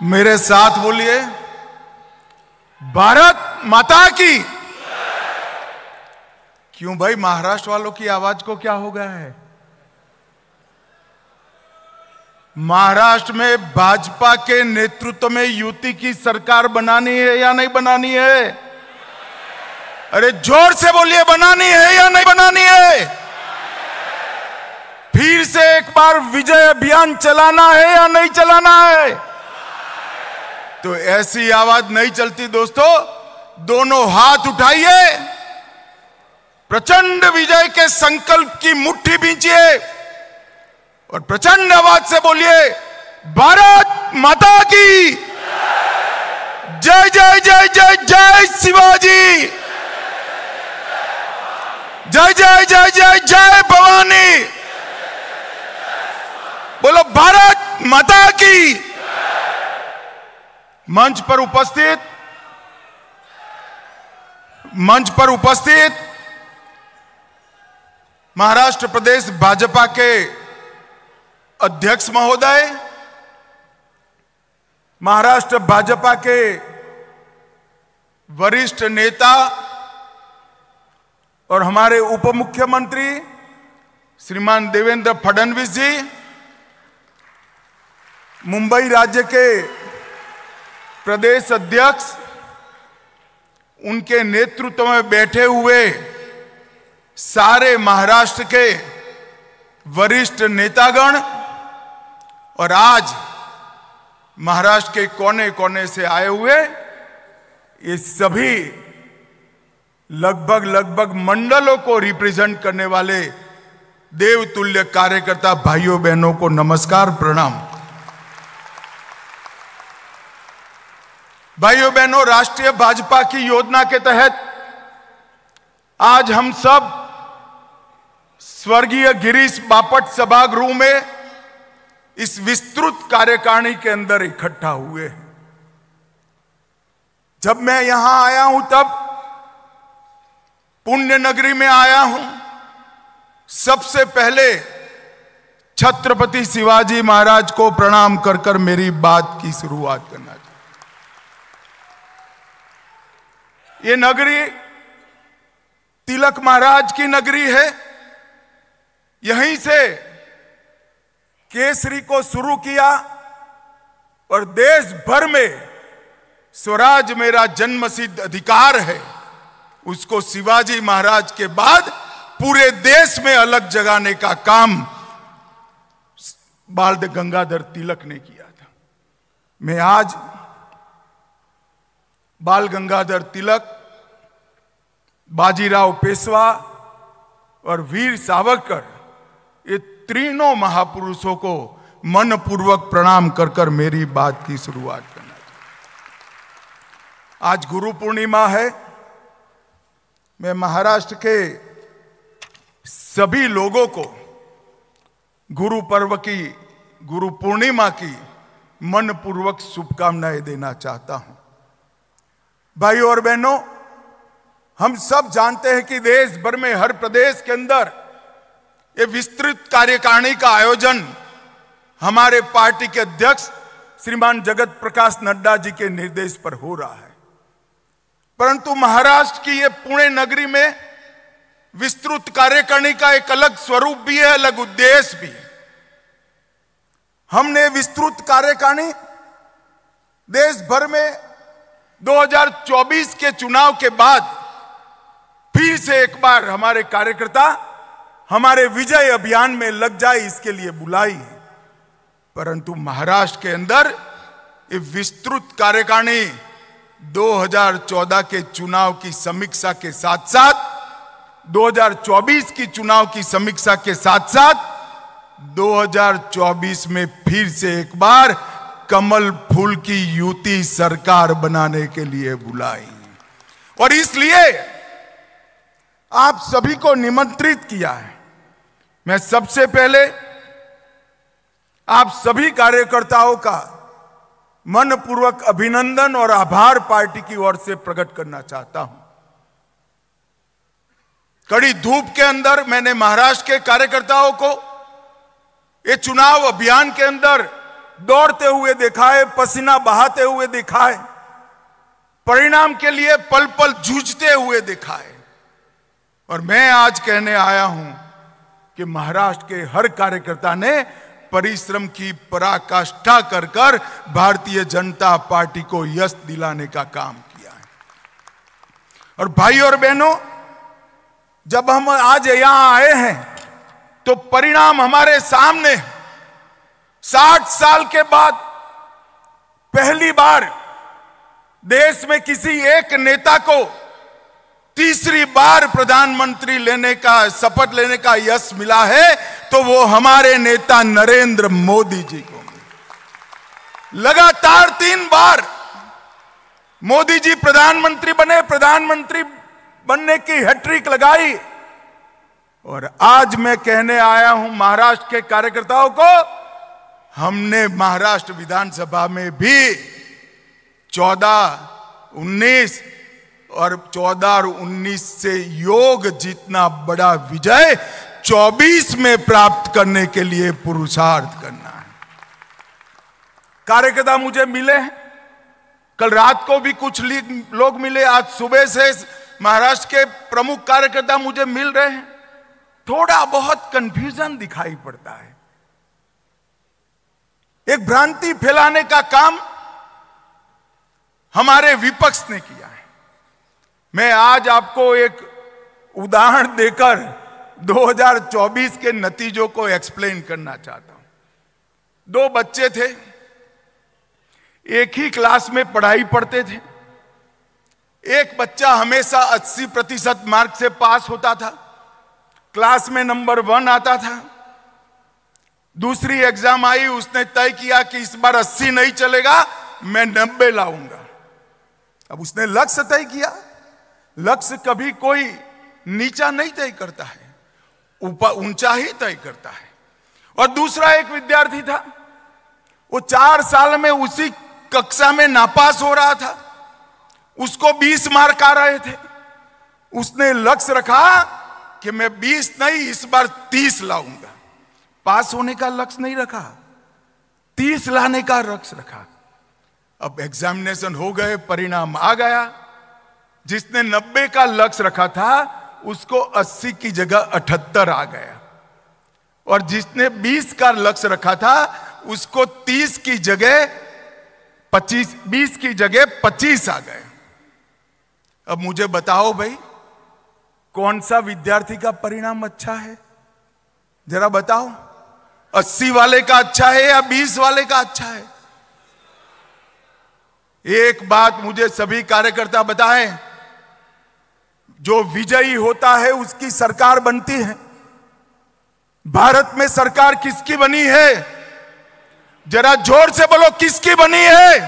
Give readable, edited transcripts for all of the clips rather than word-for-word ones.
मेरे साथ बोलिए, भारत माता की। क्यों भाई, महाराष्ट्र वालों की आवाज को क्या हो गया है? महाराष्ट्र में भाजपा के नेतृत्व में युति की सरकार बनानी है या नहीं बनानी है? अरे जोर से बोलिए, बनानी है या नहीं बनानी है? फिर से एक बार विजय अभियान चलाना है या नहीं चलाना है? तो ऐसी आवाज नहीं चलती दोस्तों। दोनों हाथ उठाइए, प्रचंड विजय के संकल्प की मुट्ठी भींचिए और प्रचंड आवाज से बोलिए, भारत माता की जय जय जय जय जय शिवाजी, जय जय जय जय जय भवानी। बोलो भारत माता की। मंच पर उपस्थित महाराष्ट्र प्रदेश भाजपा के अध्यक्ष महोदय, महाराष्ट्र भाजपा के वरिष्ठ नेता और हमारे उप मुख्यमंत्री श्रीमान देवेंद्र फडणवीस जी, मुंबई राज्य के प्रदेश अध्यक्ष, उनके नेतृत्व में बैठे हुए सारे महाराष्ट्र के वरिष्ठ नेतागण और आज महाराष्ट्र के कोने कोने से आए हुए ये सभी लगभग मंडलों को रिप्रेजेंट करने वाले देवतुल्य कार्यकर्ता भाइयों बहनों को नमस्कार, प्रणाम। भाइयों बहनों, राष्ट्रीय भाजपा की योजना के तहत आज हम सब स्वर्गीय गिरीश बापट सभागृह में इस विस्तृत कार्यकारिणी के अंदर इकट्ठा हुए हैं। जब मैं यहां आया हूं तब पुण्य नगरी में आया हूं। सबसे पहले छत्रपति शिवाजी महाराज को प्रणाम कर कर मेरी बात की शुरुआत करना चाहिए। ये नगरी तिलक महाराज की नगरी है। यहीं से केसरी को शुरू किया और देश भर में स्वराज मेरा जन्मसिद्ध अधिकार है, उसको शिवाजी महाराज के बाद पूरे देश में अलग जगाने का काम बाल गंगाधर तिलक ने किया था। मैं आज बाल गंगाधर तिलक, बाजीराव पेशवा और वीर सावरकर, ये तीनों महापुरुषों को मनपूर्वक प्रणाम कर कर मेरी बात की शुरुआत करना चाहिए। आज गुरु पूर्णिमा है। मैं महाराष्ट्र के सभी लोगों को गुरु पर्व की, गुरु पूर्णिमा की मनपूर्वक शुभकामनाएं देना चाहता हूं। भाइयों और बहनों, हम सब जानते हैं कि देश भर में हर प्रदेश के अंदर ये विस्तृत कार्यकारिणी का आयोजन हमारे पार्टी के अध्यक्ष श्रीमान जगत प्रकाश नड्डा जी के निर्देश पर हो रहा है। परंतु महाराष्ट्र की ये पुणे नगरी में विस्तृत कार्यकारिणी का एक अलग स्वरूप भी है, अलग उद्देश्य भी है। हमने विस्तृत कार्यकारिणी देश भर में 2024 के चुनाव के बाद फिर से एक बार हमारे कार्यकर्ता हमारे विजय अभियान में लग जाए, इसके लिए बुलाई है। परंतु महाराष्ट्र के अंदर ये विस्तृत कार्यकारिणी 2014 के चुनाव की समीक्षा के साथ साथ, 2024 की चुनाव की समीक्षा के साथ साथ 2024 में फिर से एक बार कमल फूल की युति सरकार बनाने के लिए बुलाई और इसलिए आप सभी को निमंत्रित किया है। मैं सबसे पहले आप सभी कार्यकर्ताओं का मनपूर्वक अभिनंदन और आभार पार्टी की ओर से प्रकट करना चाहता हूं। कड़ी धूप के अंदर मैंने महाराष्ट्र के कार्यकर्ताओं को ये चुनाव अभियान के अंदर दौड़ते हुए दिखाए, पसीना बहाते हुए दिखाए, परिणाम के लिए पल पल जूझते हुए दिखाए। और मैं आज कहने आया हूं कि महाराष्ट्र के हर कार्यकर्ता ने परिश्रम की पराकाष्ठा कर कर भारतीय जनता पार्टी को यश दिलाने का काम किया है। और भाई और बहनों, जब हम आज यहां आए हैं तो परिणाम हमारे सामने। 60 साल के बाद पहली बार देश में किसी एक नेता को तीसरी बार प्रधानमंत्री लेने का, शपथ लेने का यश मिला है, तो वो हमारे नेता नरेंद्र मोदी जी को। लगातार 3 बार मोदी जी प्रधानमंत्री बने, प्रधानमंत्री बनने की हैट्रिक लगाई। और आज मैं कहने आया हूं महाराष्ट्र के कार्यकर्ताओं को, हमने महाराष्ट्र विधानसभा में भी 14, 19 और 14 और 19 से योग जितना बड़ा विजय 24 में प्राप्त करने के लिए पुरुषार्थ करना है। कार्यकर्ता मुझे मिले हैं, कल रात को भी कुछ लोग मिले, आज सुबह से महाराष्ट्र के प्रमुख कार्यकर्ता मुझे मिल रहे हैं। थोड़ा बहुत कंफ्यूजन दिखाई पड़ता है। एक भ्रांति फैलाने का काम हमारे विपक्ष ने किया है। मैं आज आपको एक उदाहरण देकर 2024 के नतीजों को एक्सप्लेन करना चाहता हूं। 2 बच्चे थे, एक ही क्लास में पढ़ाई पढ़ते थे। एक बच्चा हमेशा 80% मार्क से पास होता था, क्लास में नंबर 1 आता था। दूसरी एग्जाम आई, उसने तय किया कि इस बार 80 नहीं चलेगा, मैं 90 लाऊंगा। अब उसने लक्ष्य तय किया। लक्ष्य कभी कोई नीचा नहीं तय करता है, ऊपर ऊंचा ही तय करता है। और दूसरा एक विद्यार्थी था, वो 4 साल में उसी कक्षा में नापास हो रहा था। उसको 20 मार्क आ रहे थे। उसने लक्ष्य रखा कि मैं 20 नहीं, इस बार 30 लाऊंगा। पास होने का लक्ष्य नहीं रखा, 30 लाने का लक्ष्य रखा। अब एग्जामिनेशन हो गए, परिणाम आ गया। जिसने 90 का लक्ष्य रखा था उसको 80 की जगह 78 आ गया, और जिसने 20 का लक्ष्य रखा था उसको 30 की जगह 25, 20 की जगह 25 आ गए। अब मुझे बताओ भाई, कौन सा विद्यार्थी का परिणाम अच्छा है? जरा बताओ, 80 वाले का अच्छा है या 20 वाले का अच्छा है? एक बात मुझे सभी कार्यकर्ता बताएं, जो विजयी होता है उसकी सरकार बनती है। भारत में सरकार किसकी बनी है? जरा जोर से बोलो, किसकी बनी है?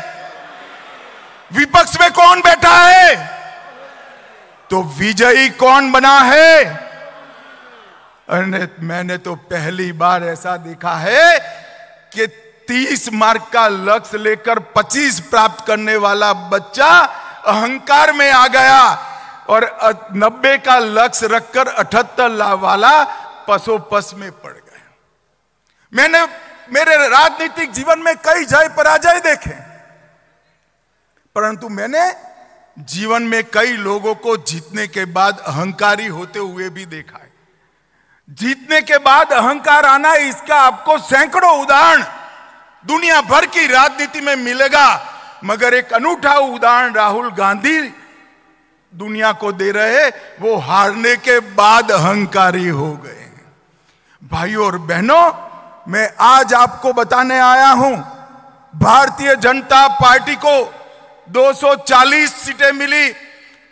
विपक्ष में कौन बैठा है? तो विजयी कौन बना है? मैंने तो पहली बार ऐसा देखा है कि 30 मार्क का लक्ष्य लेकर 25 प्राप्त करने वाला बच्चा अहंकार में आ गया, और 90 का लक्ष्य रखकर 78 वाला पसोपस में पड़ गया। मैंने मेरे राजनीतिक जीवन में कई जय पराजय देखे, परंतु मैंने जीवन में कई लोगों को जीतने के बाद अहंकारी होते हुए भी देखा है। जीतने के बाद अहंकार आना, इसका आपको सैकड़ों उदाहरण दुनिया भर की राजनीति में मिलेगा, मगर एक अनूठा उदाहरण राहुल गांधी दुनिया को दे रहे। वो हारने के बाद अहंकारी हो गए। भाइयों और बहनों, मैं आज आपको बताने आया हूं, भारतीय जनता पार्टी को 240 सीटें मिली,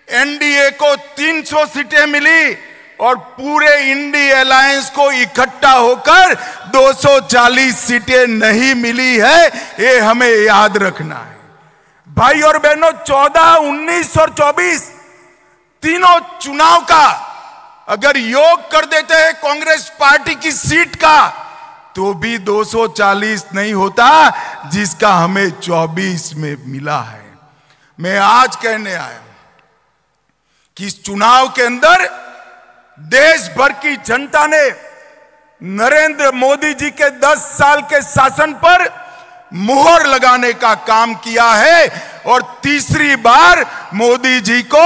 एनडीए को 300 सीटें मिली, और पूरे इंडी अलायंस को इकट्ठा होकर 240 सीटें नहीं मिली है। ये हमें याद रखना है। भाई और बहनों, 14, 19 और 24 तीनों चुनाव का अगर योग कर देते हैं कांग्रेस पार्टी की सीट का, तो भी 240 नहीं होता जिसका हमें 24 में मिला है। मैं आज कहने आया हूं कि इस चुनाव के अंदर देश भर की जनता ने नरेंद्र मोदी जी के 10 साल के शासन पर मुहर लगाने का काम किया है और तीसरी बार मोदी जी को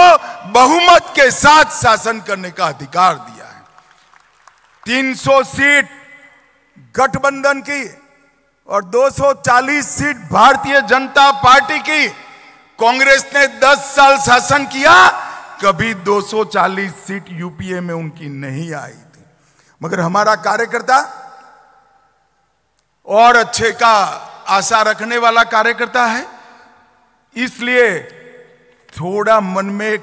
बहुमत के साथ शासन करने का अधिकार दिया है। 300 सीट गठबंधन की और 240 सीट भारतीय जनता पार्टी की। कांग्रेस ने 10 साल शासन किया, कभी 240 सीट यूपीए में उनकी नहीं आई थी। मगर हमारा कार्यकर्ता और अच्छे का आशा रखने वाला कार्यकर्ता है, इसलिए थोड़ा मन में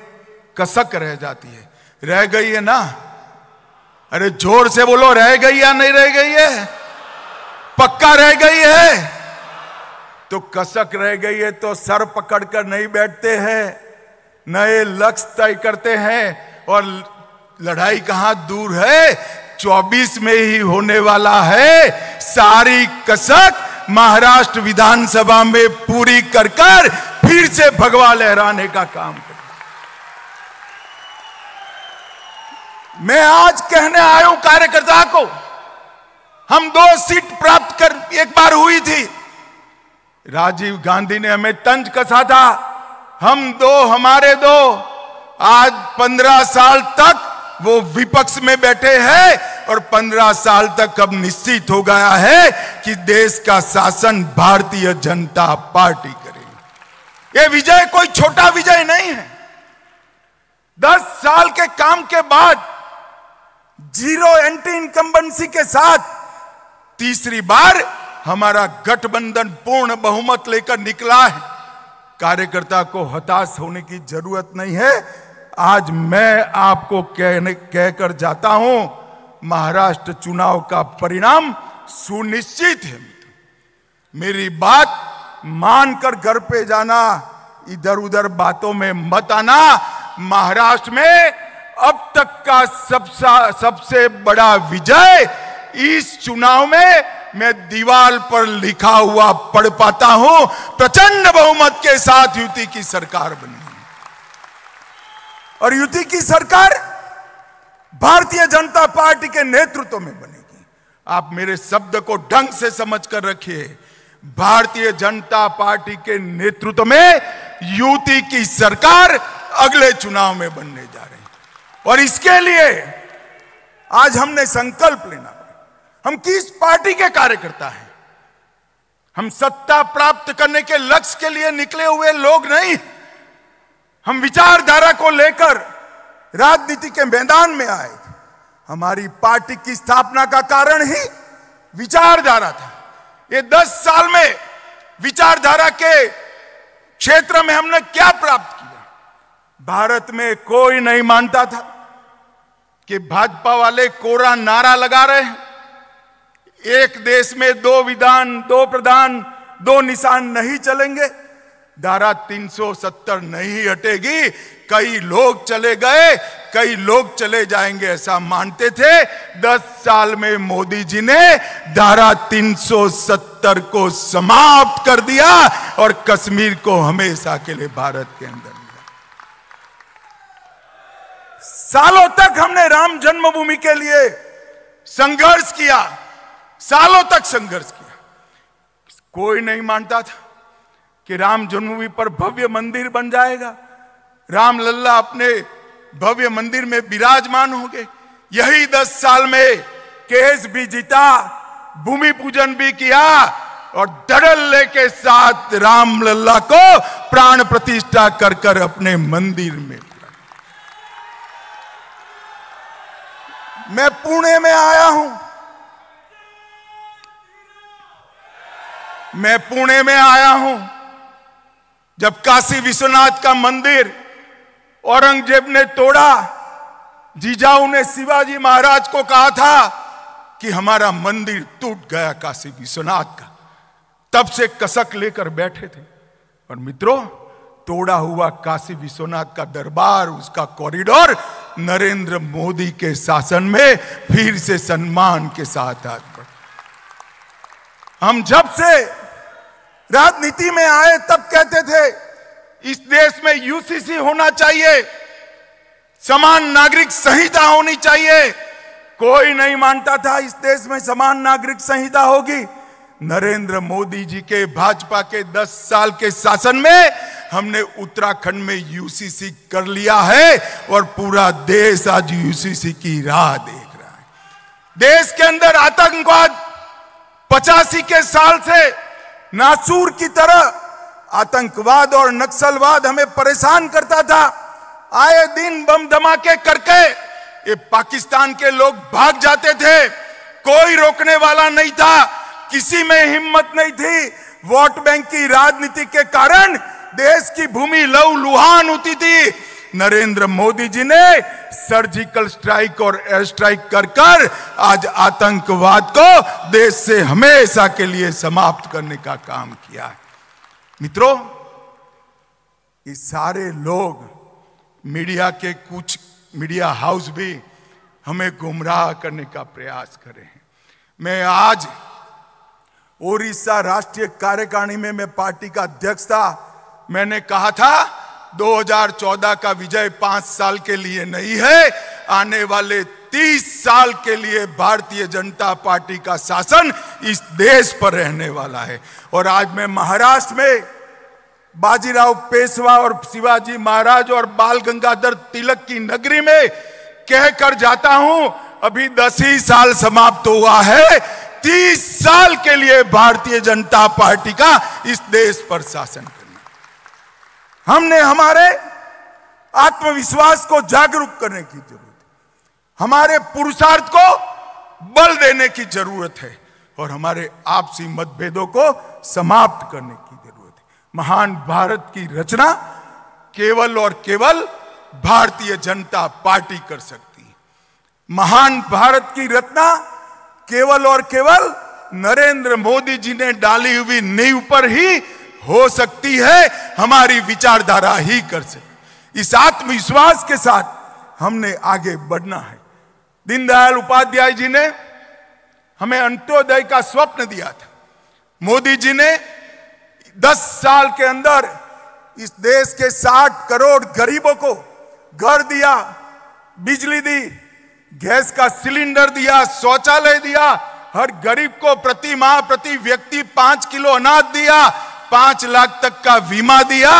कसक रह जाती है। रह गई है ना? अरे जोर से बोलो, रह गई या नहीं रह गई है? पक्का रह गई है? तो कसक रह गई है तो सर पकड़कर नहीं बैठते हैं, नए लक्ष्य तय करते हैं। और लड़ाई कहां दूर है, 24 में ही होने वाला है। सारी कसक महाराष्ट्र विधानसभा में पूरी कर फिर से भगवा लहराने का काम करें। मैं आज कहने आया हूं कार्यकर्ता को, हम 2 सीट प्राप्त कर एक बार हुई थी, राजीव गांधी ने हमें तंज कसा था, हम 2 हमारे 2। आज 15 साल तक वो विपक्ष में बैठे हैं और 15 साल तक अब निश्चित हो गया है कि देश का शासन भारतीय जनता पार्टी करेगी। ये विजय कोई छोटा विजय नहीं है। 10 साल के काम के बाद जीरो एंटी इनकम्बेंसी के साथ तीसरी बार हमारा गठबंधन पूर्ण बहुमत लेकर निकला है। कार्यकर्ता को हताश होने की जरूरत नहीं है। आज मैं आपको कहकर जाता हूं, महाराष्ट्र चुनाव का परिणाम सुनिश्चित है। मेरी बात मानकर घर पे जाना, इधर उधर बातों में मत आना। महाराष्ट्र में अब तक का सबसे बड़ा विजय इस चुनाव में मैं दीवार पर लिखा हुआ पढ़ पाता हूं। प्रचंड बहुमत के साथ युति की सरकार बनी और युति की सरकार भारतीय जनता पार्टी के नेतृत्व में बनेगी। आप मेरे शब्द को ढंग से समझ कर रखिए। भारतीय जनता पार्टी के नेतृत्व में युति की सरकार अगले चुनाव में बनने जा रही है और इसके लिए आज हमने संकल्प लेना पड़ा। हम किस पार्टी के कार्यकर्ता हैं? हम सत्ता प्राप्त करने के लक्ष्य के लिए निकले हुए लोग नहीं। हम विचारधारा को लेकर राजनीति के मैदान में आए। हमारी पार्टी की स्थापना का कारण ही विचारधारा था। ये 10 साल में विचारधारा के क्षेत्र में हमने क्या प्राप्त किया? भारत में कोई नहीं मानता था कि भाजपा वाले कोरा नारा लगा रहे हैं, एक देश में 2 विधान 2 प्रधान 2 निशान नहीं चलेंगे, धारा 370 नहीं हटेगी। कई लोग चले गए, कई लोग चले जाएंगे, ऐसा मानते थे। 10 साल में मोदी जी ने धारा 370 को समाप्त कर दिया और कश्मीर को हमेशा के लिए भारत के अंदर लिया। सालों तक हमने राम जन्मभूमि के लिए संघर्ष किया, सालों तक संघर्ष किया। कोई नहीं मानता था कि राम जन्मभूमि पर भव्य मंदिर बन जाएगा, राम लल्ला अपने भव्य मंदिर में विराजमान होंगे। यही 10 साल में केस भी जीता, भूमि पूजन भी किया और धड़ल्ले के साथ राम लल्ला को प्राण प्रतिष्ठा कर अपने मंदिर में। मैं पुणे में आया हूं, मैं पुणे में आया हूं जब काशी विश्वनाथ का मंदिर औरंगजेब ने तोड़ा। जीजाऊ ने शिवाजी महाराज को कहा था कि हमारा मंदिर टूट गया काशी विश्वनाथ का। तब से कसक लेकर बैठे थे। और मित्रों, तोड़ा हुआ काशी विश्वनाथ का दरबार, उसका कॉरिडोर नरेंद्र मोदी के शासन में फिर से सम्मान के साथ आज बढ़। हम जब से राजनीति में आए तब कहते थे इस देश में यूसीसी होना चाहिए, समान नागरिक संहिता होनी चाहिए। कोई नहीं मानता था इस देश में समान नागरिक संहिता होगी। नरेंद्र मोदी जी के भाजपा के 10 साल के शासन में हमने उत्तराखंड में यूसीसी कर लिया है और पूरा देश आज यूसीसी की राह देख रहा है। देश के अंदर आतंकवाद 85 के साल से नासूर की तरह आतंकवाद और नक्सलवाद हमें परेशान करता था। आए दिन बम धमाके करके ये पाकिस्तान के लोग भाग जाते थे, कोई रोकने वाला नहीं था, किसी में हिम्मत नहीं थी। वोट बैंक की राजनीति के कारण देश की भूमि लहूलुहान होती थी। नरेंद्र मोदी जी ने सर्जिकल स्ट्राइक और एयर स्ट्राइक कर कर आज आतंकवाद को देश से हमेशा के लिए समाप्त करने का काम किया है। मित्रों, ये सारे लोग मीडिया के कुछ मीडिया हाउस भी हमें गुमराह करने का प्रयास कर रहे हैं। मैं आज ओडिशा राष्ट्रीय कार्यकारिणी में मैं पार्टी का अध्यक्ष था। मैंने कहा था 2014 का विजय 5 साल के लिए नहीं है, आने वाले 30 साल के लिए भारतीय जनता पार्टी का शासन इस देश पर रहने वाला है। और आज मैं महाराष्ट्र में बाजीराव पेशवा और शिवाजी महाराज और बाल गंगाधर तिलक की नगरी में कहकर जाता हूं, अभी 10 ही साल समाप्त हुआ है, 30 साल के लिए भारतीय जनता पार्टी का इस देश पर शासन करना। हमने हमारे आत्मविश्वास को जागरूक करने की जरूरत है, हमारे पुरुषार्थ को बल देने की जरूरत है और हमारे आपसी मतभेदों को समाप्त करने की जरूरत है। महान भारत की रचना केवल और केवल भारतीय जनता पार्टी कर सकती है। महान भारत की रचना केवल और केवल नरेंद्र मोदी जी ने डाली हुई नींव पर ही हो सकती है, हमारी विचारधारा ही कर सकती। इस आत्मविश्वास के साथ हमने आगे बढ़ना है। दीनदयाल उपाध्याय जी ने हमें अंत्योदय का स्वप्न दिया था। मोदी जी ने 10 साल के अंदर इस देश के 60 करोड़ गरीबों को घर दिया, बिजली दी, गैस का सिलेंडर दिया, शौचालय दिया, हर गरीब को प्रति माह प्रति व्यक्ति 5 किलो अनाज दिया, 5 लाख तक का बीमा दिया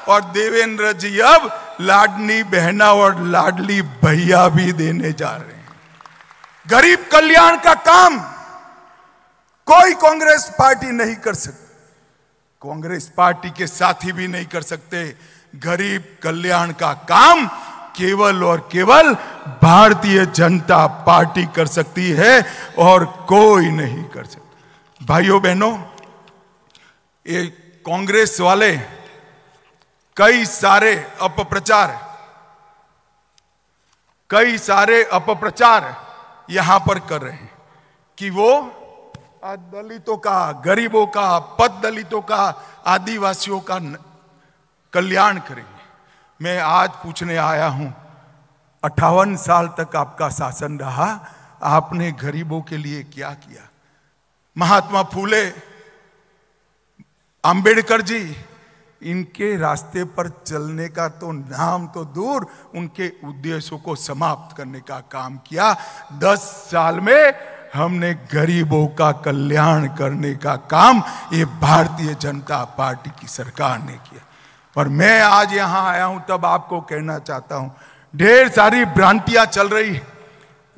और देवेंद्र जी अब लाडली बहना और लाडली भैया भी देने जा रहे हैं। गरीब कल्याण का काम कोई कांग्रेस पार्टी नहीं कर सकती, कांग्रेस पार्टी के साथी भी नहीं कर सकते। गरीब कल्याण का काम केवल और केवल भारतीय जनता पार्टी कर सकती है और कोई नहीं कर सकता। भाइयों बहनों, ये कांग्रेस वाले कई सारे अपप्रचार यहां पर कर रहे हैं कि वो दलितों का, गरीबों का, पद दलितों का, आदिवासियों का कल्याण करेंगे। मैं आज पूछने आया हूं, 58 साल तक आपका शासन रहा, आपने गरीबों के लिए क्या किया? महात्मा फूले, अंबेडकर जी, इनके रास्ते पर चलने का तो नाम तो दूर, उनके उद्देश्यों को समाप्त करने का काम किया। 10 साल में हमने गरीबों का कल्याण करने का काम ये भारतीय जनता पार्टी की सरकार ने किया। और मैं आज यहां आया हूं तब आपको कहना चाहता हूं, ढेर सारी भ्रांतियां चल रही,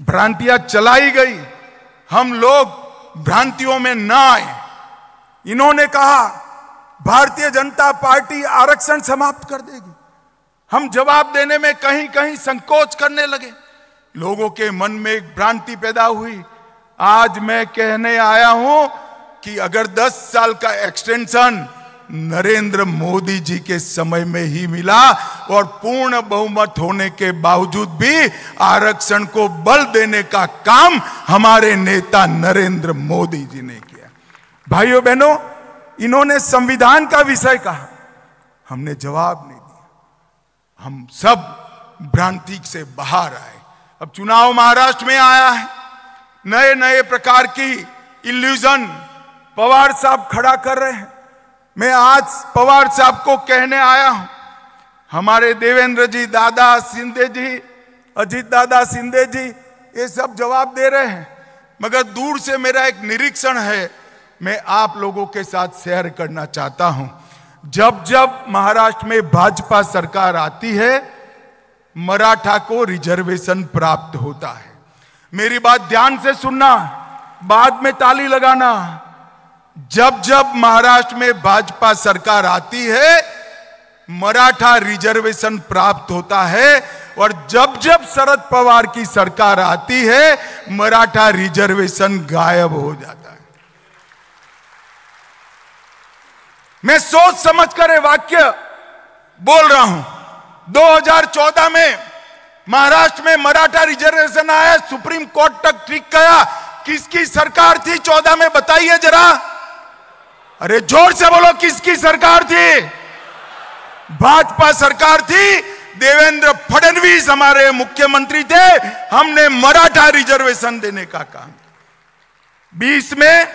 भ्रांतियां चलाई गई, हम लोग भ्रांतियों में ना आए। इन्होंने कहा भारतीय जनता पार्टी आरक्षण समाप्त कर देगी, हम जवाब देने में कहीं कहीं संकोच करने लगे, लोगों के मन में एक भ्रांति पैदा हुई। आज मैं कहने आया हूं कि अगर 10 साल का एक्सटेंशन नरेंद्र मोदी जी के समय में ही मिला और पूर्ण बहुमत होने के बावजूद भी आरक्षण को बल देने का काम हमारे नेता नरेंद्र मोदी जी ने किया। भाइयों बहनों, इन्होंने संविधान का विषय कहा, हमने जवाब नहीं दिया। हम सब भ्रांति से बाहर आए। अब चुनाव महाराष्ट्र में आया है, नए नए प्रकार की इल्यूजन पवार साहब खड़ा कर रहे हैं। मैं आज पवार साहब को कहने आया हूं, हमारे देवेंद्र जी, दादा शिंदे जी, अजीत दादा शिंदे जी, ये सब जवाब दे रहे हैं, मगर दूर से मेरा एक निरीक्षण है, मैं आप लोगों के साथ शेयर करना चाहता हूं। जब जब महाराष्ट्र में भाजपा सरकार आती है, मराठा को रिजर्वेशन प्राप्त होता है। मेरी बात ध्यान से सुनना, बाद में ताली लगाना। जब जब महाराष्ट्र में भाजपा सरकार आती है, मराठा रिजर्वेशन प्राप्त होता है, और जब जब शरद पवार की सरकार आती है, मराठा रिजर्वेशन गायब हो जाता है। मैं सोच समझ कर ये वाक्य बोल रहा हूं। 2014 में महाराष्ट्र में मराठा रिजर्वेशन आया, सुप्रीम कोर्ट तक ठीक गया। किसकी सरकार थी 14 में, बताइए जरा। अरे जोर से बोलो, किसकी सरकार थी? भाजपा सरकार थी। देवेंद्र फडणवीस हमारे मुख्यमंत्री थे। हमने मराठा रिजर्वेशन देने का काम। 20 में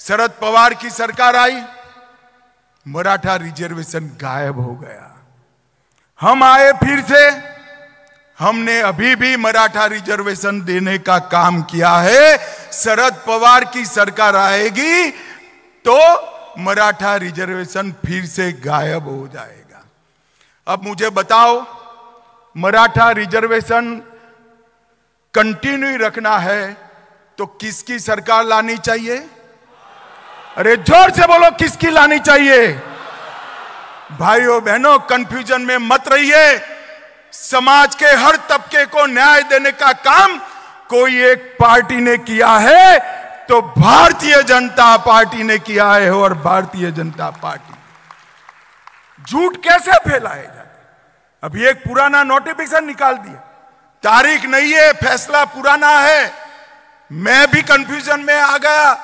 शरद पवार की सरकार आई, मराठा रिजर्वेशन गायब हो गया। हम आए फिर से, हमने अभी भी मराठा रिजर्वेशन देने का काम किया है। शरद पवार की सरकार आएगी तो मराठा रिजर्वेशन फिर से गायब हो जाएगा। अब मुझे बताओ, मराठा रिजर्वेशन कंटिन्यू रखना है तो किसकी सरकार लानी चाहिए? अरे जोर से बोलो, किसकी लानी चाहिए? भाइयों बहनों, कंफ्यूजन में मत रहिए। समाज के हर तबके को न्याय देने का काम कोई एक पार्टी ने किया है तो भारतीय जनता पार्टी ने किया है। और भारतीय जनता पार्टी झूठ कैसे फैलाए जाते? अभी एक पुराना नोटिफिकेशन निकाल दिया, तारीख नहीं है, फैसला पुराना है। मैं भी कंफ्यूजन में आ गया।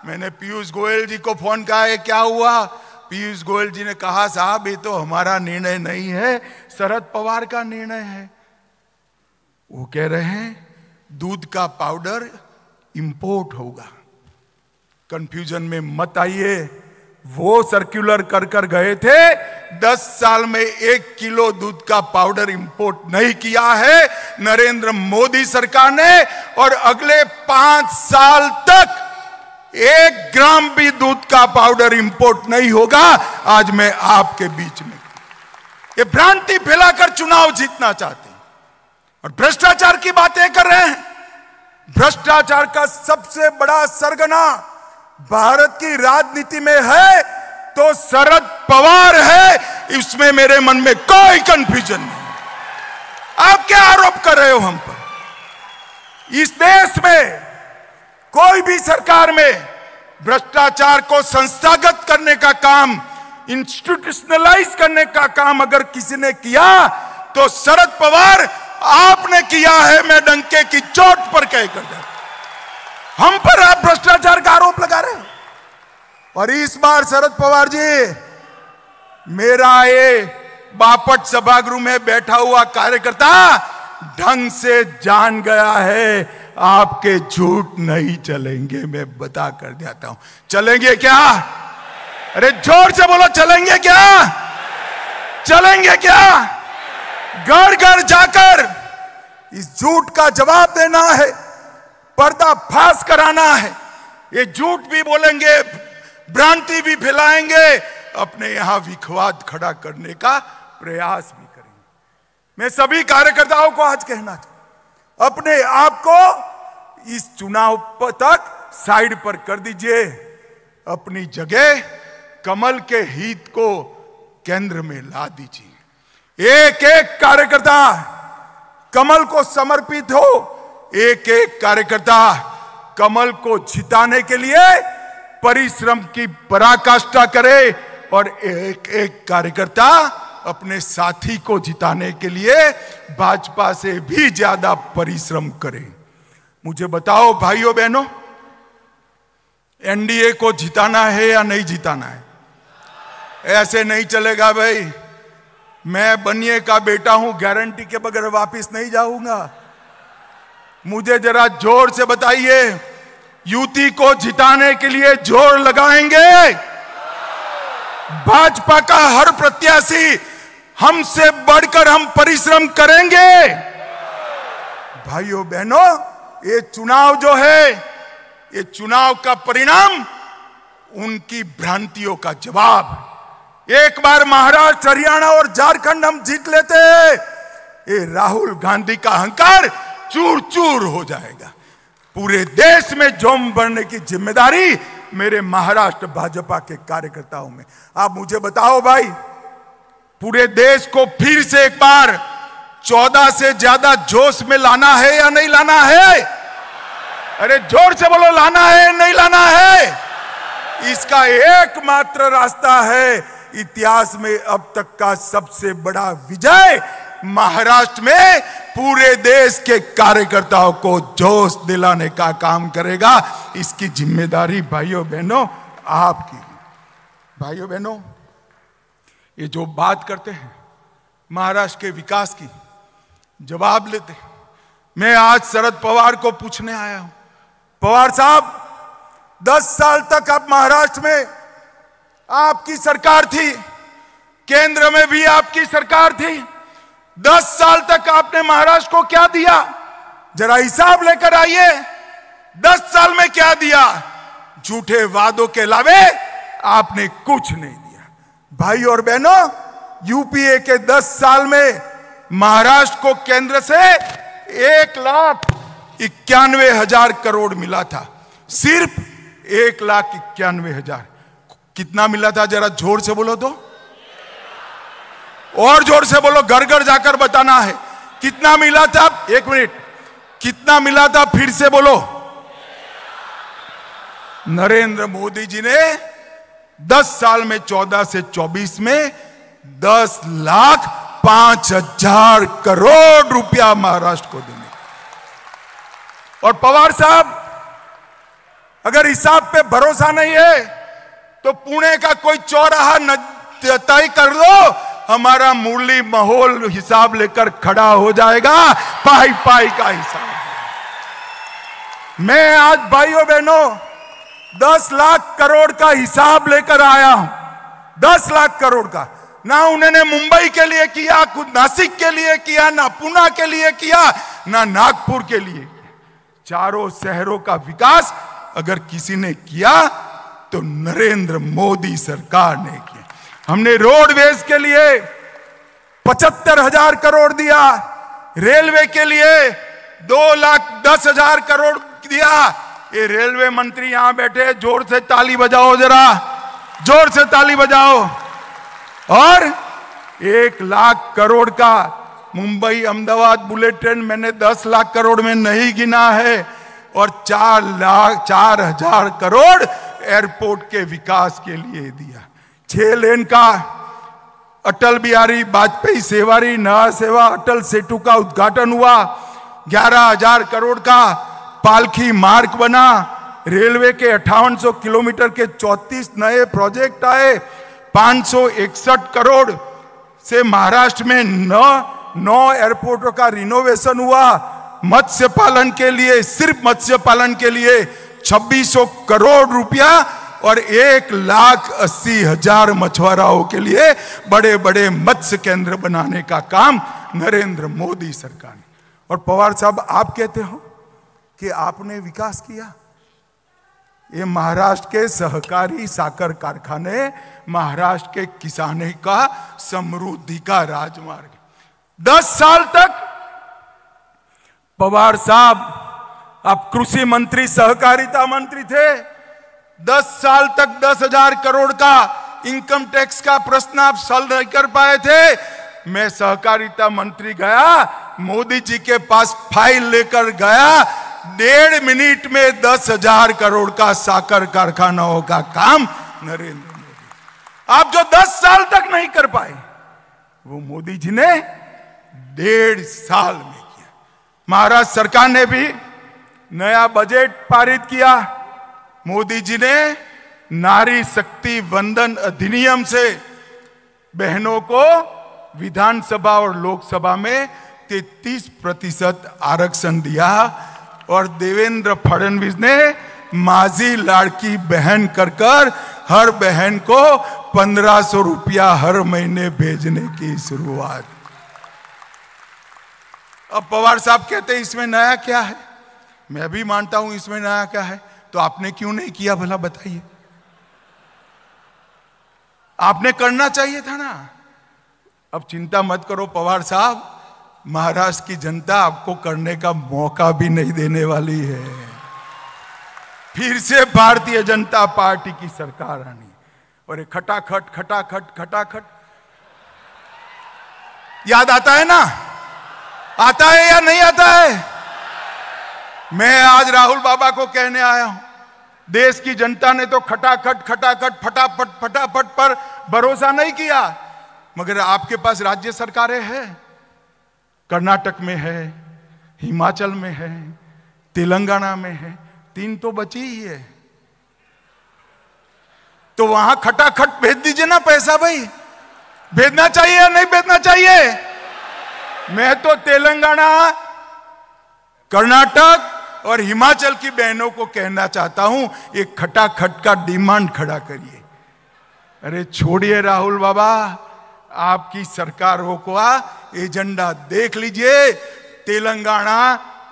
मैंने पीयूष गोयल जी को फोन किया, है क्या हुआ? पीयूष गोयल जी ने कहा, साहब ये तो हमारा निर्णय नहीं है, शरद पवार का निर्णय है। वो कह रहे हैं दूध का पाउडर इंपोर्ट होगा। कंफ्यूजन में मत आइए। वो सर्कुलर कर कर गए थे, 10 साल में 1 किलो दूध का पाउडर इंपोर्ट नहीं किया है नरेंद्र मोदी सरकार ने, और अगले 5 साल तक 1 ग्राम भी दूध का पाउडर इंपोर्ट नहीं होगा। आज मैं आपके बीच में ये भ्रांति फैलाकर चुनाव जीतना चाहते हैं और भ्रष्टाचार की बातें कर रहे हैं। भ्रष्टाचार का सबसे बड़ा सरगना भारत की राजनीति में है तो शरद पवार है। इसमें मेरे मन में कोई कंफ्यूजन नहीं। आप क्या आरोप कर रहे हो हम पर? इस देश में कोई भी सरकार में भ्रष्टाचार को संस्थागत करने का काम, इंस्टीट्यूशनलाइज करने का काम अगर किसी ने किया तो शरद पवार आपने किया है। मैं डंके की चोट पर कह कर जाता, हम पर आप भ्रष्टाचार का आरोप लगा रहे हैं। और इस बार शरद पवार जी, मेरा ये बापट सभागृह में बैठा हुआ कार्यकर्ता ढंग से जान गया है आपके झूठ नहीं चलेंगे। मैं बता कर जाता हूं, चलेंगे क्या? अरे जोर से बोलो, चलेंगे क्या? चलेंगे क्या? घर घर जाकर इस झूठ का जवाब देना है, पर्दाफाश कराना है। ये झूठ भी बोलेंगे, भ्रांति भी फैलाएंगे, अपने यहां विखवाद खड़ा करने का प्रयास भी करेंगे। मैं सभी कार्यकर्ताओं को आज कहना चाहता हूं, अपने आप को इस चुनाव तक साइड पर कर दीजिए। अपनी जगह कमल के हित को केंद्र में ला दीजिए। एक एक कार्यकर्ता कमल को समर्पित हो। एक एक कार्यकर्ता कमल को जिताने के लिए परिश्रम की पराकाष्ठा करे और एक एक कार्यकर्ता अपने साथी को जिताने के लिए भाजपा से भी ज्यादा परिश्रम करे। मुझे बताओ भाइयों बहनों, एनडीए को जिताना है या नहीं जिताना है? ऐसे नहीं चलेगा भाई। मैं बनिए का बेटा हूं, गारंटी के बगैर वापस नहीं जाऊंगा। मुझे जरा जोर से बताइए, युति को जिताने के लिए जोर लगाएंगे? भाजपा का हर प्रत्याशी हमसे बढ़कर हम परिश्रम करेंगे। भाइयों बहनों, ये चुनाव जो है, ये चुनाव का परिणाम उनकी भ्रांतियों का जवाब। एक बार महाराष्ट्र, हरियाणा और झारखंड हम जीत लेते, ये राहुल गांधी का अहंकार चूर चूर हो जाएगा। पूरे देश में जोम भरने की जिम्मेदारी मेरे महाराष्ट्र भाजपा के कार्यकर्ताओं में। आप मुझे बताओ भाई, पूरे देश को फिर से एक बार 14 से ज्यादा जोश में लाना है या नहीं लाना है? अरे जोर से बोलो, लाना है नहीं लाना है? इसका एकमात्र रास्ता है इतिहास में अब तक का सबसे बड़ा विजय। महाराष्ट्र में पूरे देश के कार्यकर्ताओं को जोश दिलाने का काम करेगा। इसकी जिम्मेदारी भाइयों बहनों आपकी। भाइयों बहनों, ये जो बात करते हैं महाराष्ट्र के विकास की, जवाब लेते हैं। मैं आज शरद पवार को पूछने आया हूं, पवार साहब 10 साल तक आप महाराष्ट्र में आपकी सरकार थी, केंद्र में भी आपकी सरकार थी, 10 साल तक आपने महाराष्ट्र को क्या दिया? जरा हिसाब लेकर आइए, 10 साल में क्या दिया? झूठे वादों के अलावे आपने कुछ नहीं दिया। भाई और बहनों, यूपीए के 10 साल में महाराष्ट्र को केंद्र से 1,91,000 करोड़ मिला था, सिर्फ 1,91,000। कितना मिला था? जरा जोर से बोलो तो, और जोर से बोलो, घर घर जाकर बताना है कितना मिला था। 1 मिनट, कितना मिला था? फिर से बोलो। नरेंद्र मोदी जी ने 10 साल में 14 से 24 में 10,05,000 करोड़ रुपया महाराष्ट्र को देने। और पवार साहब, अगर हिसाब पे भरोसा नहीं है तो पुणे का कोई चौराहा तय कर दो, हमारा मुरली माहौल हिसाब लेकर खड़ा हो जाएगा, पाई पाई का हिसाब। मैं आज भाइयों बहनों 10 लाख करोड़ का हिसाब लेकर आया हूं, 10 लाख करोड़ का। ना उन्होंने मुंबई के लिए किया, खुद नासिक के लिए किया, ना पुणे के लिए किया, ना नागपुर के लिए। चारों शहरों का विकास अगर किसी ने किया तो नरेंद्र मोदी सरकार ने किया। हमने रोडवेज के लिए 75,000 करोड़ दिया, रेलवे के लिए 2,10,000 करोड़ दिया। ये रेलवे मंत्री यहां बैठे, जोर से ताली बजाओ, जरा जोर से ताली बजाओ। और 1,00,000 करोड़ का मुंबई अहमदाबाद बुलेट ट्रेन मैंने 10 लाख करोड़ में नहीं गिना है। और 4,04,000 करोड़ एयरपोर्ट के विकास के लिए दिया। 6 लेन का अटल बिहारी वाजपेयी सेवारी नया सेवा अटल सेतु का उद्घाटन हुआ। 11,000 करोड़ का पालखी मार्ग बना। रेलवे के 5800 किलोमीटर के 34 नए प्रोजेक्ट आए। 561 करोड़ से महाराष्ट्र में 9 एयरपोर्टों का रिनोवेशन हुआ। मत्स्य पालन के लिए, सिर्फ मत्स्य पालन के लिए 2600 करोड़ रुपया और 1,80,000 मछुआरों के लिए बड़े बड़े मत्स्य केंद्र बनाने का काम नरेंद्र मोदी सरकार ने। और पवार साहब, आप कहते हो कि आपने विकास किया। ये महाराष्ट्र के सहकारी साकर कारखाने, महाराष्ट्र के किसानों का समृद्धि का राजमार्ग। 10 साल तक पवार साहब आप कृषि मंत्री, सहकारिता मंत्री थे। 10 साल तक 10,000 करोड़ का इनकम टैक्स का प्रश्न आप सॉल्व नहीं कर पाए थे। मैं सहकारिता मंत्री गया, मोदी जी के पास फाइल लेकर गया, 1.5 मिनट में 10,000 करोड़ का साकर कारखानाओं का काम नरेंद्र मोदी। आप जो 10 साल तक नहीं कर पाए, वो मोदी जी ने 1.5 साल में किया। महाराष्ट्र सरकार ने भी नया बजट पारित किया। मोदी जी ने नारी शक्ति वंदन अधिनियम से बहनों को विधानसभा और लोकसभा में 33% आरक्षण दिया। और देवेंद्र फडणवीस ने माझी लाड़की बहन कर हर बहन को 1,500 रुपया हर महीने भेजने की शुरुआत। अब पवार साहब कहते हैं इसमें नया क्या है। मैं भी मानता हूं इसमें नया क्या है, तो आपने क्यों नहीं किया भला बताइए। आपने करना चाहिए था ना। अब चिंता मत करो पवार साहब, महाराष्ट्र की जनता आपको करने का मौका भी नहीं देने वाली है। फिर से भारतीय जनता पार्टी की सरकार आनी और ये खटाखट खटाखट खटाखट याद आता है ना? आता है या नहीं आता है? मैं आज राहुल बाबा को कहने आया हूं, देश की जनता ने तो खटाखट खटाखट फटाफट फटाफट पर भरोसा नहीं किया, मगर आपके पास राज्य सरकारें हैं, कर्नाटक में है, हिमाचल में है, तेलंगाना में है, 3 तो बची ही है। तो वहां खटाखट भेज दीजिए ना पैसा भाई। भेजना चाहिए या नहीं भेजना चाहिए? मैं तो तेलंगाना, कर्नाटक और हिमाचल की बहनों को कहना चाहता हूं, एक खटाखट का डिमांड खड़ा करिए। अरे छोड़िए राहुल बाबा, आपकी सरकारों का एजेंडा देख लीजिए। तेलंगाना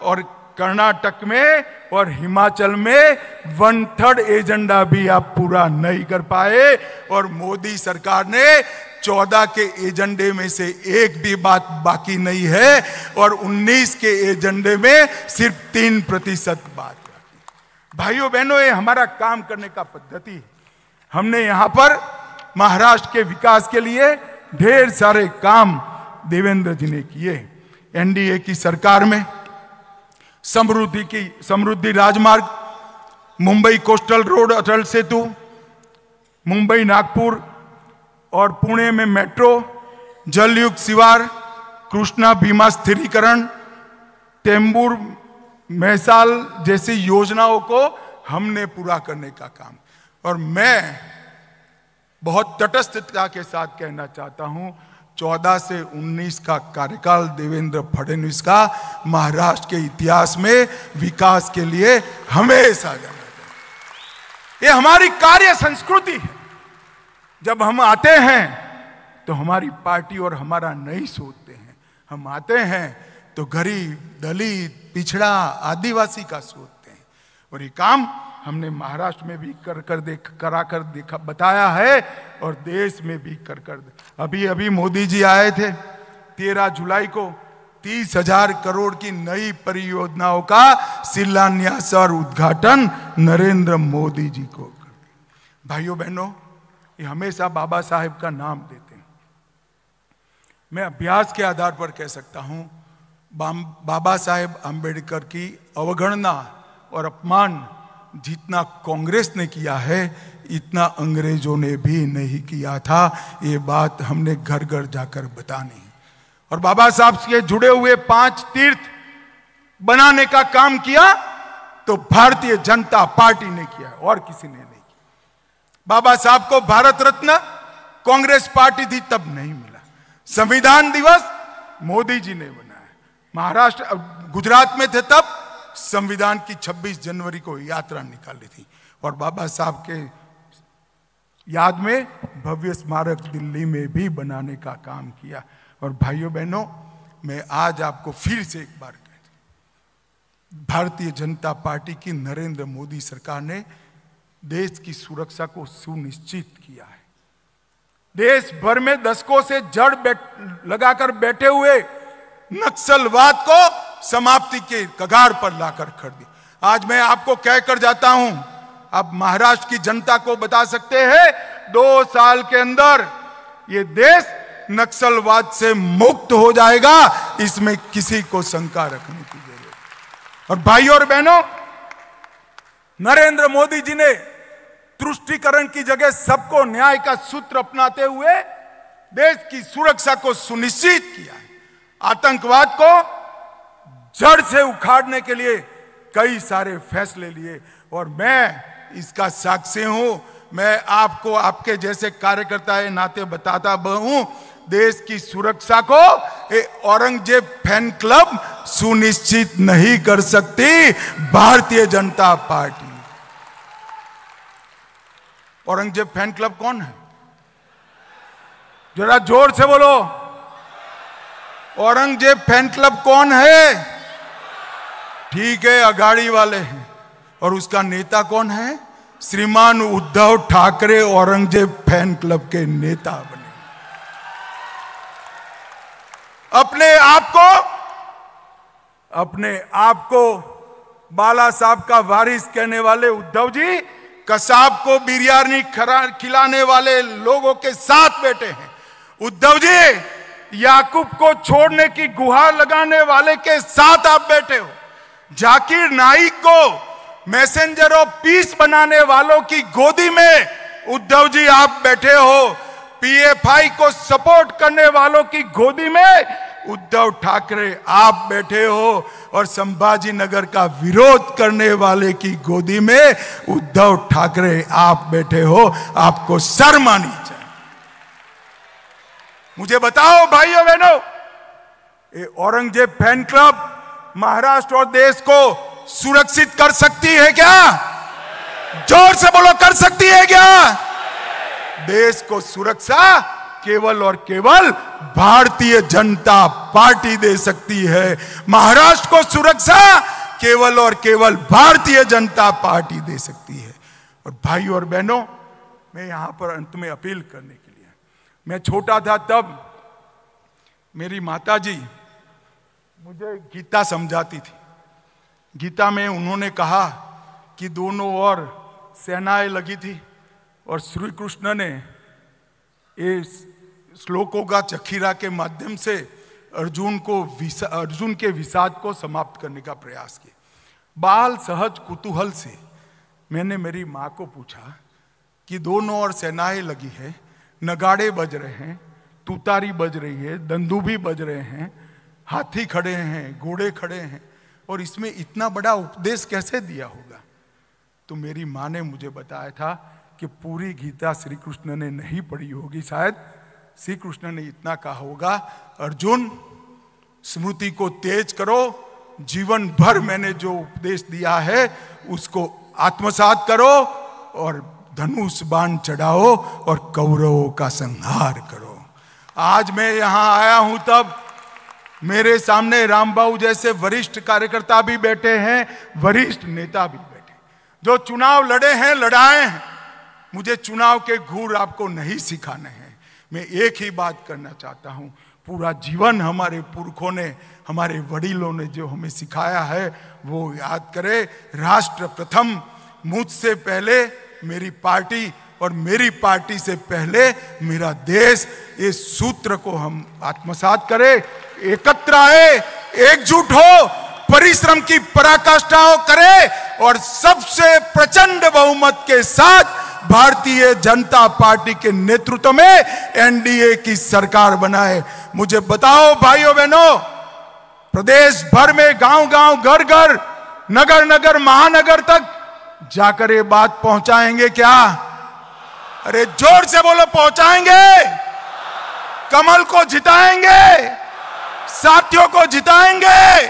और कर्नाटक में और हिमाचल में 1/3 एजेंडा भी आप पूरा नहीं कर पाए, और मोदी सरकार ने 14 के एजेंडे में से एक भी बात बाकी नहीं है, और 19 के एजेंडे में सिर्फ 3% बात बाकी। भाइयों बहनों, ये हमारा काम करने का पद्धति है। हमने यहां पर महाराष्ट्र के विकास के लिए ढेर सारे काम देवेंद्र जी ने किए। एनडीए की सरकार में समृद्धि राजमार्ग, मुंबई कोस्टल रोड अटल सेतु, मुंबई नागपुर और पुणे में मेट्रो, जलयुक्त शिवार, कृष्णा भीमा स्थिरीकरण, टेम्बूर मैसाल जैसी योजनाओं को हमने पूरा करने का काम। और मैं बहुत तटस्थता के साथ कहना चाहता हूं, 14 से 19 का कार्यकाल देवेंद्र फडणवीस का महाराष्ट्र के इतिहास में विकास के लिए हमेशा जाना जाए। ये हमारी कार्य संस्कृति है। जब हम आते हैं तो हमारी पार्टी और हमारा नहीं सोचते हैं। हम आते हैं तो गरीब, दलित, पिछड़ा, आदिवासी का सोचते हैं। और ये काम हमने महाराष्ट्र में भी करा कर देखा, बताया है, और देश में भी कर अभी मोदी जी आए थे 13 जुलाई को 30,000 करोड़ की नई परियोजनाओं का शिलान्यास और उद्घाटन नरेंद्र मोदी जी को कर दिया। भाइयों बहनों, ये हमेशा बाबा साहेब का नाम देते हैं। मैं अभ्यास के आधार पर कह सकता हूं, बाबा साहेब आंबेडकर की अवगणना और अपमान जितना कांग्रेस ने किया है, इतना अंग्रेजों ने भी नहीं किया था। ये बात हमने घर घर जाकर बतानी है। और बाबा साहब के जुड़े हुए 5 तीर्थ बनाने का काम किया तो भारतीय जनता पार्टी ने किया, और किसी ने नहीं किया। बाबा साहब को भारत रत्न कांग्रेस पार्टी थी तब नहीं मिला। संविधान दिवस मोदी जी ने बनाया। महाराष्ट्र, गुजरात में थे तब संविधान की 26 जनवरी को यात्रा निकाली थी, और बाबा साहब के याद में भव्य स्मारक दिल्ली में भी बनाने का काम किया। और भाइयों बहनों, मैं आज आपको फिर से एक बार भारतीय जनता पार्टी की नरेंद्र मोदी सरकार ने देश की सुरक्षा को सुनिश्चित किया है। देश भर में दशकों से जड़ लगाकर बैठे हुए नक्सलवाद को समाप्ति के कगार पर लाकर खड़ दी। आज मैं आपको कहकर जाता हूं, अब महाराष्ट्र की जनता को बता सकते हैं, 2 साल के अंदर ये देश नक्सलवाद से मुक्त हो जाएगा। इसमें किसी को शंका रखने की जरूरत। और भाइयों और बहनों, नरेंद्र मोदी जी ने तुष्टीकरण की जगह सबको न्याय का सूत्र अपनाते हुए देश की सुरक्षा को सुनिश्चित किया है। आतंकवाद को जड़ से उखाड़ने के लिए कई सारे फैसले लिए, और मैं इसका साक्षी हूं। मैं आपको आपके जैसे कार्यकर्ता के नाते बताता हूं, देश की सुरक्षा को औरंगजेब फैन क्लब सुनिश्चित नहीं कर सकती, Bharatiya Janata party. Aurangzeb fan club कौन है? जरा जोर से बोलो। औरंगजेब फैन क्लब कौन है? ठीक है, अघाड़ी वाले हैं। और उसका नेता कौन है? श्रीमान उद्धव ठाकरे औरंगजेब फैन क्लब के नेता बने। अपने आप को बाला साहब का वारिस कहने वाले उद्धव जी कसाब को बिरयानी खिलाने वाले लोगों के साथ बैठे हैं। उद्धव जी याकूब को छोड़ने की गुहार लगाने वाले के साथ आप बैठे हो। जाकिर नाइक को मैसेंजर ऑफ पीस बनाने वालों की गोदी में उद्धव जी आप बैठे हो। पीएफआई को सपोर्ट करने वालों की गोदी में उद्धव ठाकरे आप बैठे हो और संभाजी नगर का विरोध करने वाले की गोदी में उद्धव ठाकरे आप बैठे हो। आपको शर्म आनी चाहिए। मुझे बताओ भाइयों बहनों, ये औरंगजेब फैन क्लब महाराष्ट्र और देश को सुरक्षित कर सकती है क्या? जोर से बोलो, कर सकती है क्या? देश को सुरक्षा केवल और केवल भारतीय जनता पार्टी दे सकती है। महाराष्ट्र को सुरक्षा केवल और केवल भारतीय जनता पार्टी दे सकती है। और भाइयों और बहनों, मैं यहां पर अंत में अपील करने के लिए, मैं छोटा था तब मेरी माताजी मुझे गीता समझाती थी। गीता में उन्होंने कहा कि दोनों ओर सेनाएं लगी थी और श्री कृष्ण ने इस श्लोकों का चखीरा के माध्यम से अर्जुन के विषाद को समाप्त करने का प्रयास किया। बाल सहज कुतूहल से मैंने मेरी माँ को पूछा कि दोनों ओर सेनाएं लगी है, नगाड़े बज रहे हैं, तुतारी बज रही है, दंदूभी बज रहे हैं, हाथी खड़े हैं, घोड़े खड़े हैं, और इसमें इतना बड़ा उपदेश कैसे दिया होगा? तो मेरी माँ ने मुझे बताया था कि पूरी गीता श्री कृष्ण ने नहीं पढ़ी होगी। शायद श्री कृष्ण ने इतना कहा होगा, अर्जुन स्मृति को तेज करो, जीवन भर मैंने जो उपदेश दिया है उसको आत्मसात करो और धनुष बाण चढ़ाओ और कौरवों का संहार करो। आज मैं यहां आया हूं तब मेरे सामने रामबाबू जैसे वरिष्ठ कार्यकर्ता भी बैठे हैं, वरिष्ठ नेता भी बैठे, जो चुनाव लड़े हैं, लड़ाए हैं। मुझे चुनाव के गुर आपको नहीं सिखाने हैं। मैं एक ही बात करना चाहता हूं, पूरा जीवन हमारे पुरखों ने, हमारे वडीलों ने जो हमें सिखाया है वो याद करें। राष्ट्र प्रथम, मुझसे पहले मेरी पार्टी और मेरी पार्टी से पहले मेरा देश, इस सूत्र को हम आत्मसात करें, एकत्र आए, एकजुट हो, परिश्रम की पराकाष्ठा करें और सबसे प्रचंड बहुमत के साथ भारतीय जनता पार्टी के नेतृत्व में एनडीए की सरकार बनाए। मुझे बताओ भाइयों बहनों, प्रदेश भर में गांव गांव, घर घर, नगर नगर, महानगर तक जाकर ये बात पहुंचाएंगे क्या? अरे जोर से बोलो, पहुंचाएंगे? कमल को जिताएंगे, साथियों को जिताएंगे,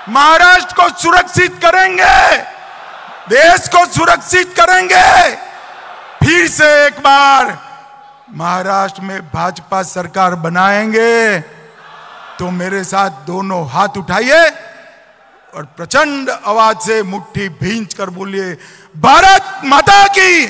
महाराष्ट्र को सुरक्षित करेंगे, देश को सुरक्षित करेंगे। फिर से एक बार महाराष्ट्र में भाजपा सरकार बनाएंगे तो मेरे साथ दोनों हाथ उठाइए और प्रचंड आवाज से मुट्ठी भींच कर बोलिए, भारत माता की।